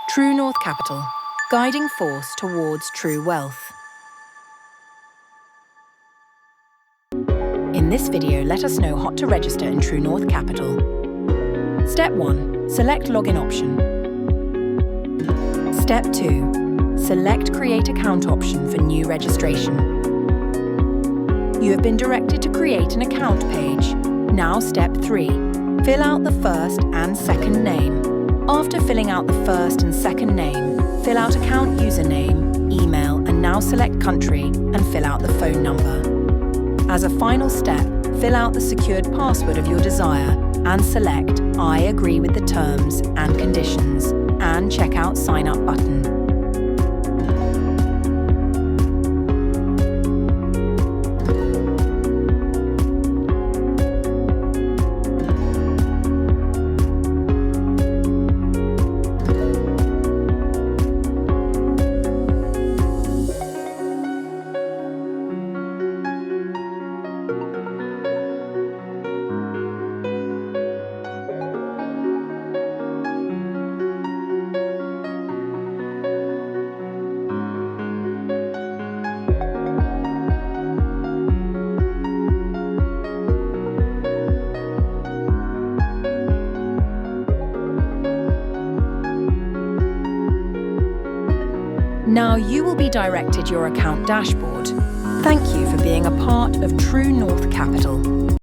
True North Capital, guiding force towards true wealth. In this video, let us know how to register in True North Capital. Step 1. Select Login option. Step 2. Select Create Account option for new registration. You have been directed to create an account page. Now Step 3. Fill out the first and second name. After filling out the first and second name, fill out account username, email, and now select country and fill out the phone number. As a final step, fill out the secured password of your desire and select I agree with the terms and conditions and check out Sign Up button. Now you will be directed your account dashboard. Thank you for being a part of True North Capital.